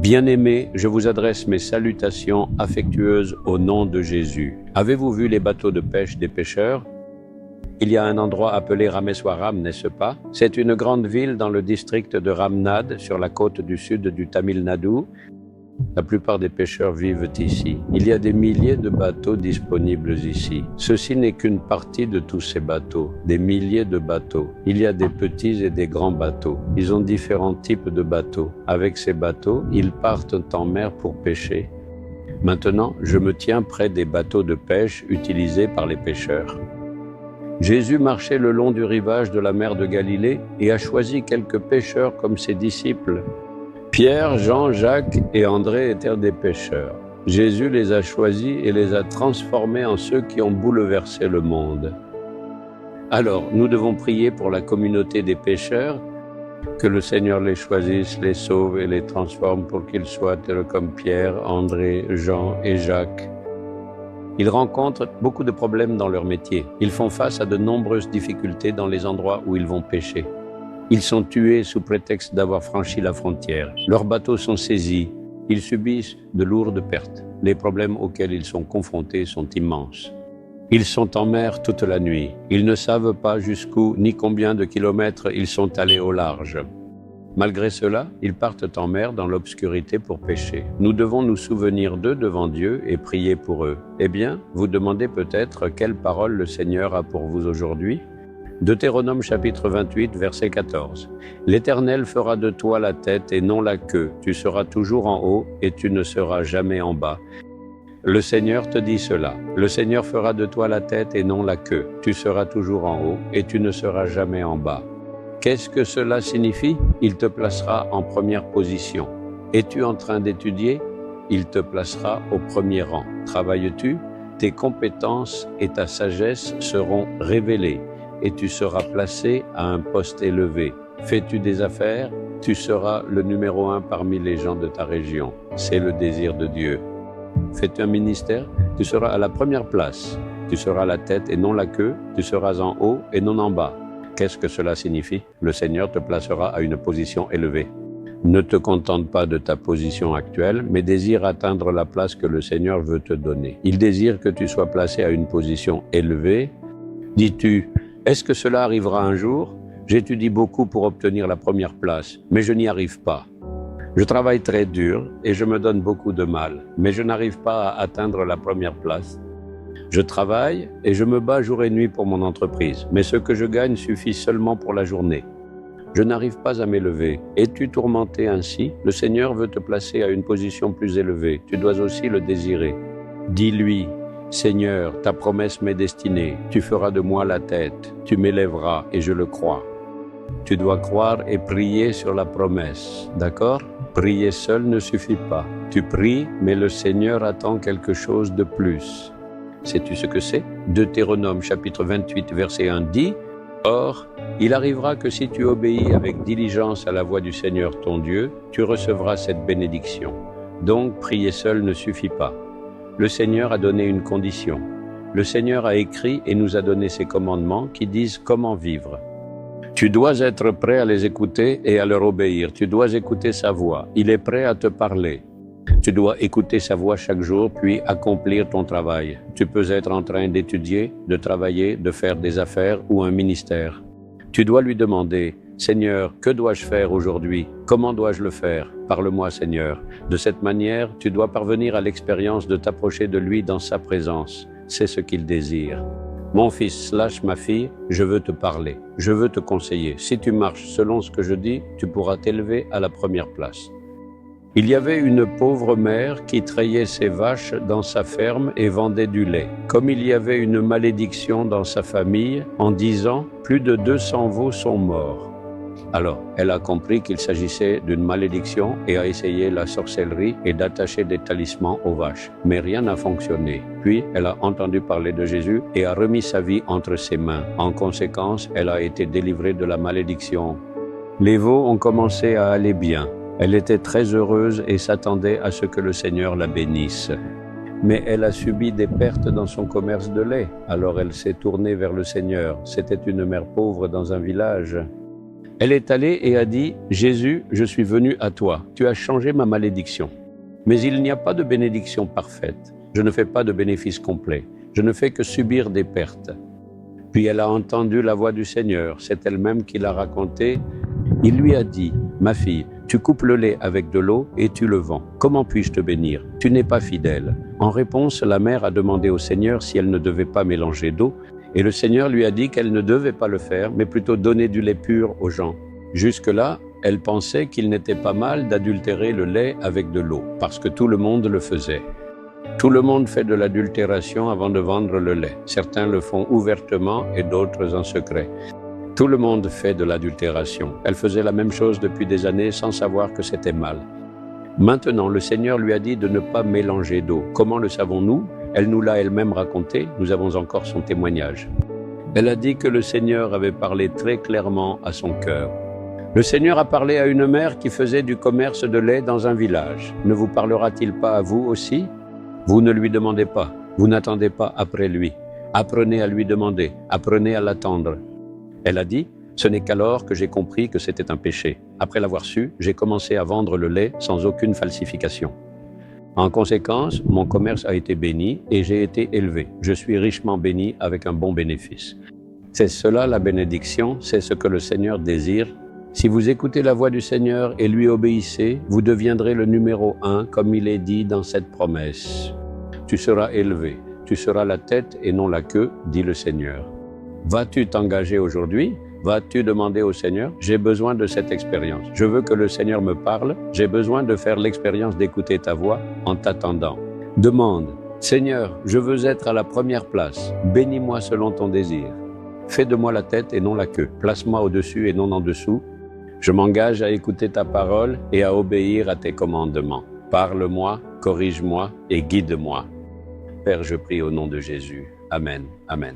Bien-aimés, je vous adresse mes salutations affectueuses au nom de Jésus. Avez-vous vu les bateaux de pêche des pêcheurs? Il y a un endroit appelé Rameswaram, n'est-ce pas? C'est une grande ville dans le district de Ramnad, sur la côte du sud du Tamil Nadu. La plupart des pêcheurs vivent ici. Il y a des milliers de bateaux disponibles ici. Ceci n'est qu'une partie de tous ces bateaux, des milliers de bateaux. Il y a des petits et des grands bateaux. Ils ont différents types de bateaux. Avec ces bateaux, ils partent en mer pour pêcher. Maintenant, je me tiens près des bateaux de pêche utilisés par les pêcheurs. Jésus marchait le long du rivage de la mer de Galilée et a choisi quelques pêcheurs comme ses disciples. Pierre, Jean, Jacques et André étaient des pêcheurs. Jésus les a choisis et les a transformés en ceux qui ont bouleversé le monde. Alors, nous devons prier pour la communauté des pêcheurs, que le Seigneur les choisisse, les sauve et les transforme pour qu'ils soient comme Pierre, André, Jean et Jacques. Ils rencontrent beaucoup de problèmes dans leur métier. Ils font face à de nombreuses difficultés dans les endroits où ils vont pêcher. Ils sont tués sous prétexte d'avoir franchi la frontière. Leurs bateaux sont saisis. Ils subissent de lourdes pertes. Les problèmes auxquels ils sont confrontés sont immenses. Ils sont en mer toute la nuit. Ils ne savent pas jusqu'où ni combien de kilomètres ils sont allés au large. Malgré cela, ils partent en mer dans l'obscurité pour pêcher. Nous devons nous souvenir d'eux devant Dieu et prier pour eux. Eh bien, vous demandez peut-être quelle parole le Seigneur a pour vous aujourd'hui? Deutéronome chapitre 28, verset 14. L'Éternel fera de toi la tête et non la queue. Tu seras toujours en haut et tu ne seras jamais en bas. Le Seigneur te dit cela. Le Seigneur fera de toi la tête et non la queue. Tu seras toujours en haut et tu ne seras jamais en bas. Qu'est-ce que cela signifie? Il te placera en première position. Es-tu en train d'étudier? Il te placera au premier rang. Travailles-tu? Tes compétences et ta sagesse seront révélées et tu seras placé à un poste élevé. Fais-tu des affaires? Tu seras le numéro 1 parmi les gens de ta région. C'est le désir de Dieu. Fais-tu un ministère? Tu seras à la première place. Tu seras la tête et non la queue. Tu seras en haut et non en bas. Qu'est-ce que cela signifie? Le Seigneur te placera à une position élevée. Ne te contente pas de ta position actuelle, mais désire atteindre la place que le Seigneur veut te donner. Il désire que tu sois placé à une position élevée. Dis-tu, est-ce que cela arrivera un jour? J'étudie beaucoup pour obtenir la première place, mais je n'y arrive pas. Je travaille très dur et je me donne beaucoup de mal, mais je n'arrive pas à atteindre la première place. Je travaille et je me bats jour et nuit pour mon entreprise, mais ce que je gagne suffit seulement pour la journée. Je n'arrive pas à m'élever. Es-tu tourmenté ainsi? Le Seigneur veut te placer à une position plus élevée. Tu dois aussi le désirer. Dis-lui, Seigneur, ta promesse m'est destinée. Tu feras de moi la tête. Tu m'élèveras et je le crois. Tu dois croire et prier sur la promesse. D'accord? Prier seul ne suffit pas. Tu pries, mais le Seigneur attend quelque chose de plus. Sais-tu ce que c'est? Deutéronome chapitre 28 verset 1 dit « Or, il arrivera que si tu obéis avec diligence à la voix du Seigneur ton Dieu, tu recevras cette bénédiction. Donc, prier seul ne suffit pas. Le Seigneur a donné une condition. Le Seigneur a écrit et nous a donné ses commandements qui disent comment vivre. Tu dois être prêt à les écouter et à leur obéir. Tu dois écouter sa voix. Il est prêt à te parler. Tu dois écouter sa voix chaque jour, puis accomplir ton travail. Tu peux être en train d'étudier, de travailler, de faire des affaires ou un ministère. Tu dois lui demander, « Seigneur, que dois-je faire aujourd'hui? Comment dois-je le faire? Parle-moi, Seigneur. » De cette manière, tu dois parvenir à l'expérience de t'approcher de lui dans sa présence. C'est ce qu'il désire. Mon fils / ma fille, je veux te parler. Je veux te conseiller. Si tu marches selon ce que je dis, tu pourras t'élever à la première place. Il y avait une pauvre mère qui trayait ses vaches dans sa ferme et vendait du lait. Comme il y avait une malédiction dans sa famille, en disant « Plus de 200 veaux sont morts ». Alors, elle a compris qu'il s'agissait d'une malédiction et a essayé la sorcellerie et d'attacher des talismans aux vaches. Mais rien n'a fonctionné. Puis, elle a entendu parler de Jésus et a remis sa vie entre ses mains. En conséquence, elle a été délivrée de la malédiction. Les veaux ont commencé à aller bien. Elle était très heureuse et s'attendait à ce que le Seigneur la bénisse. Mais elle a subi des pertes dans son commerce de lait. Alors elle s'est tournée vers le Seigneur. C'était une mère pauvre dans un village. Elle est allée et a dit, « Jésus, je suis venue à toi, tu as changé ma malédiction. Mais il n'y a pas de bénédiction parfaite, je ne fais pas de bénéfice complet, je ne fais que subir des pertes. » Puis elle a entendu la voix du Seigneur, c'est elle-même qui l'a raconté. Il lui a dit, « Ma fille, tu coupes le lait avec de l'eau et tu le vends. Comment puis-je te bénir? Tu n'es pas fidèle. » En réponse, la mère a demandé au Seigneur si elle ne devait pas mélanger d'eau, et le Seigneur lui a dit qu'elle ne devait pas le faire, mais plutôt donner du lait pur aux gens. Jusque-là, elle pensait qu'il n'était pas mal d'adultérer le lait avec de l'eau, parce que tout le monde le faisait. Tout le monde fait de l'adultération avant de vendre le lait. Certains le font ouvertement et d'autres en secret. Tout le monde fait de l'adultération. Elle faisait la même chose depuis des années sans savoir que c'était mal. Maintenant, le Seigneur lui a dit de ne pas mélanger d'eau. Comment le savons-nous? Elle nous l'a elle-même raconté, nous avons encore son témoignage. Elle a dit que le Seigneur avait parlé très clairement à son cœur. Le Seigneur a parlé à une mère qui faisait du commerce de lait dans un village. Ne vous parlera-t-il pas à vous aussi? Vous ne lui demandez pas, vous n'attendez pas après lui. Apprenez à lui demander, apprenez à l'attendre. Elle a dit, ce n'est qu'alors que j'ai compris que c'était un péché. Après l'avoir su, j'ai commencé à vendre le lait sans aucune falsification. En conséquence, mon commerce a été béni et j'ai été élevé. Je suis richement béni avec un bon bénéfice. C'est cela la bénédiction, c'est ce que le Seigneur désire. Si vous écoutez la voix du Seigneur et lui obéissez, vous deviendrez le numéro 1, comme il est dit dans cette promesse. Tu seras élevé, tu seras la tête et non la queue, dit le Seigneur. Vas-tu t'engager aujourd'hui? Vas-tu demander au Seigneur? J'ai besoin de cette expérience. Je veux que le Seigneur me parle. J'ai besoin de faire l'expérience d'écouter ta voix en t'attendant. Demande, Seigneur, je veux être à la première place. Bénis-moi selon ton désir. Fais de moi la tête et non la queue. Place-moi au-dessus et non en dessous. Je m'engage à écouter ta parole et à obéir à tes commandements. Parle-moi, corrige-moi et guide-moi. Père, je prie au nom de Jésus. Amen. Amen.